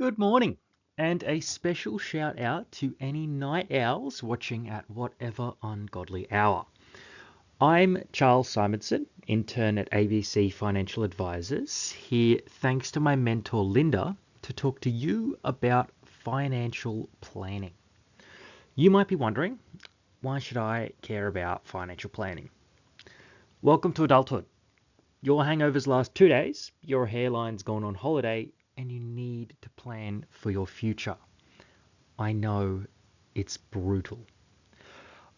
Good morning, and a special shout out to any night owls watching at whatever ungodly hour. I'm Charles Simonson, intern at ABC Financial Advisors, here thanks to my mentor Linda to talk to you about financial planning. You might be wondering, why should I care about financial planning? Welcome to adulthood. Your hangovers last 2 days, your hairline's gone on holiday, and you need to plan for your future. I know it's brutal.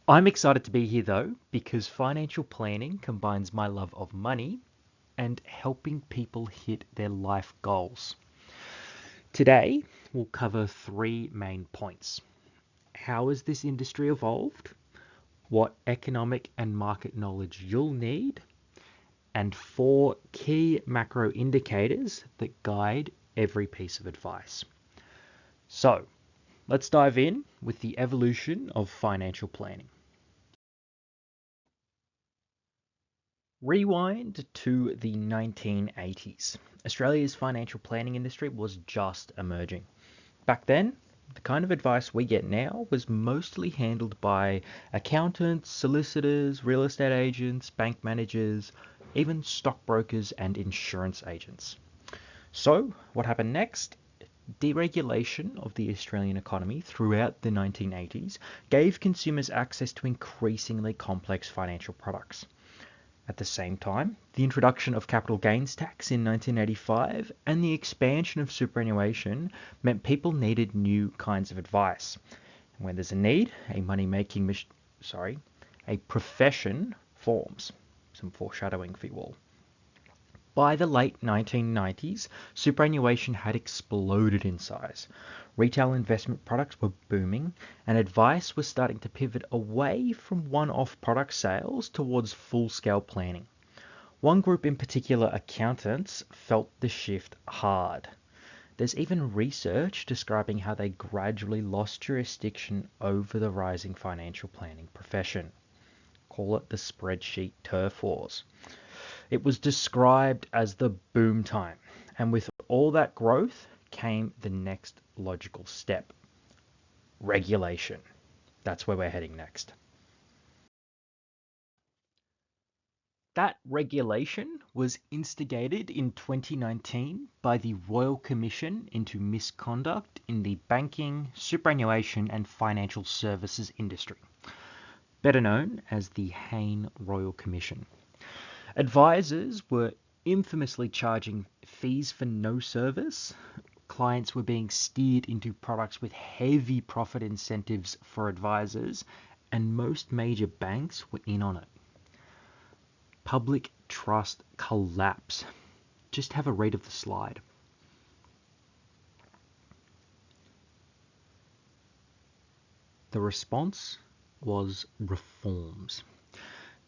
I'm excited to be here though, because financial planning combines my love of money and helping people hit their life goals. Today, we'll cover three main points. How has this industry evolved? What economic and market knowledge you'll need? And four key macro indicators that guide every piece of advice. So, let's dive in with the evolution of financial planning. Rewind to the 1980s. Australia's financial planning industry was just emerging. Back then, the kind of advice we get now was mostly handled by accountants, solicitors, real estate agents, bank managers, even stockbrokers and insurance agents. So, what happened next? Deregulation of the Australian economy throughout the 1980s gave consumers access to increasingly complex financial products. At the same time, the introduction of capital gains tax in 1985 and the expansion of superannuation meant people needed new kinds of advice. And when there's a need, a profession forms. Some foreshadowing for you all. By the late 1990s, superannuation had exploded in size. Retail investment products were booming, and advice was starting to pivot away from one-off product sales towards full-scale planning. One group in particular, accountants, felt the shift hard. There's even research describing how they gradually lost jurisdiction over the rising financial planning profession. Call it the spreadsheet turf wars. It was described as the boom time, and with all that growth came the next logical step: regulation. That's where we're heading next. That regulation was instigated in 2019 by the Royal Commission into Misconduct in the Banking, Superannuation and Financial Services Industry, better known as the Hayne Royal Commission. Advisors were infamously charging fees for no service. Clients were being steered into products with heavy profit incentives for advisors, and most major banks were in on it. Public trust collapse. Just have a read of the slide. The response was reforms.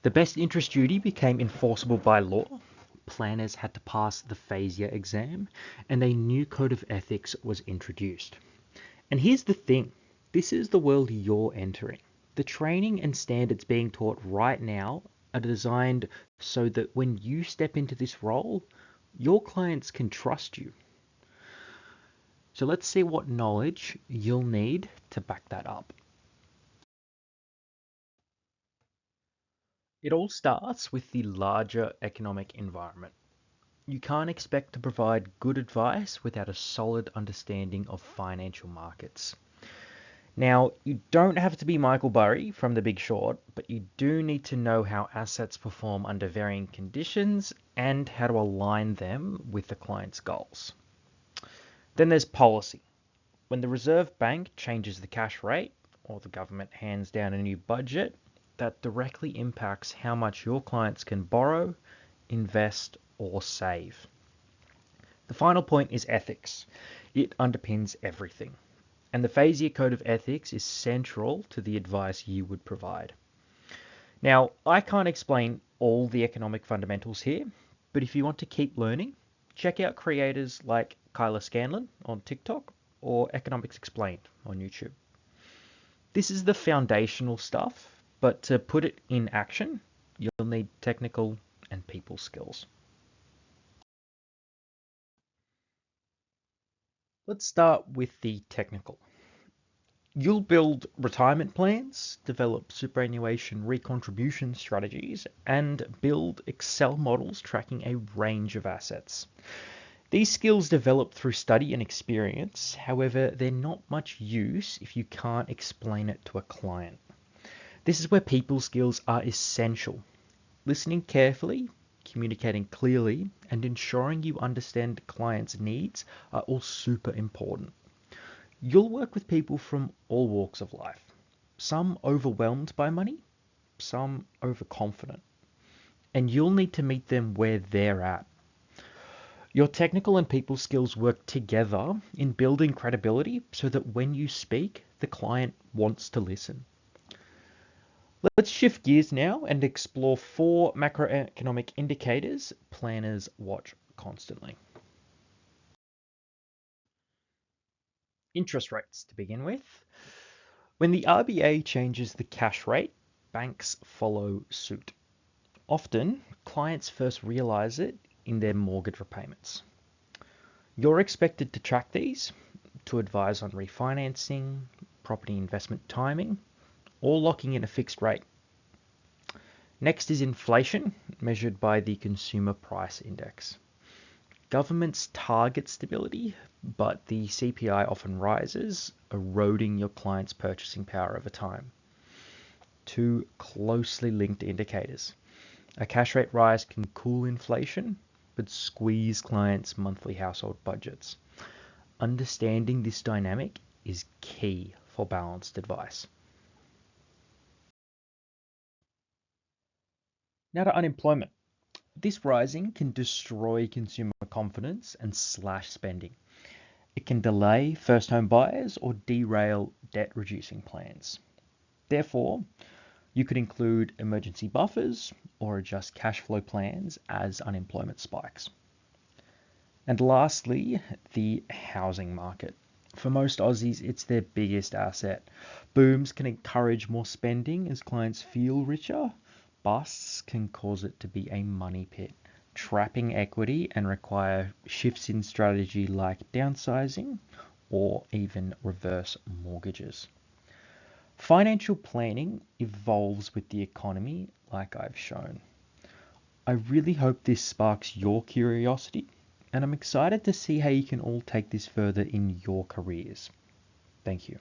The best interest duty became enforceable by law. Planners had to pass the FASEA exam, and a new code of ethics was introduced. And here's the thing, this is the world you're entering. The training and standards being taught right now are designed so that when you step into this role, your clients can trust you. So let's see what knowledge you'll need to back that up. It all starts with the larger economic environment. You can't expect to provide good advice without a solid understanding of financial markets. Now, you don't have to be Michael Burry from The Big Short, but you do need to know how assets perform under varying conditions and how to align them with the client's goals. Then there's policy. When the Reserve Bank changes the cash rate or the government hands down a new budget, that directly impacts how much your clients can borrow, invest, or save. The final point is ethics. It underpins everything. And the FASEA Code of Ethics is central to the advice you would provide. Now, I can't explain all the economic fundamentals here, but if you want to keep learning, check out creators like Kyla Scanlon on TikTok or Economics Explained on YouTube. This is the foundational stuff, but to put it in action, you'll need technical and people skills. Let's start with the technical. You'll build retirement plans, develop superannuation recontribution strategies, and build Excel models tracking a range of assets. These skills develop through study and experience, however, they're not much use if you can't explain it to a client. This is where people skills are essential. Listening carefully, communicating clearly, and ensuring you understand the client's needs are all super important. You'll work with people from all walks of life. Some overwhelmed by money, some overconfident. And you'll need to meet them where they're at. Your technical and people skills work together in building credibility so that when you speak, the client wants to listen. Let's shift gears now and explore 4 macroeconomic indicators planners watch constantly. Interest rates to begin with. When the RBA changes the cash rate, banks follow suit. Often, clients first realize it in their mortgage repayments. You're expected to track these, to advise on refinancing, property investment timing, or locking in a fixed rate. Next is inflation, measured by the Consumer Price Index. Governments target stability, but the CPI often rises, eroding your client's purchasing power over time. Two closely linked indicators. A cash rate rise can cool inflation, but squeeze clients' monthly household budgets. Understanding this dynamic is key for balanced advice. Now to unemployment. This rising can destroy consumer confidence and slash spending. It can delay first home buyers or derail debt reducing plans. Therefore, you could include emergency buffers or adjust cash flow plans as unemployment spikes. And lastly, the housing market. For most Aussies, it's their biggest asset. Booms can encourage more spending as clients feel richer. Busts can cause it to be a money pit, trapping equity and require shifts in strategy like downsizing or even reverse mortgages. Financial planning evolves with the economy, like I've shown. I really hope this sparks your curiosity, and I'm excited to see how you can all take this further in your careers. Thank you.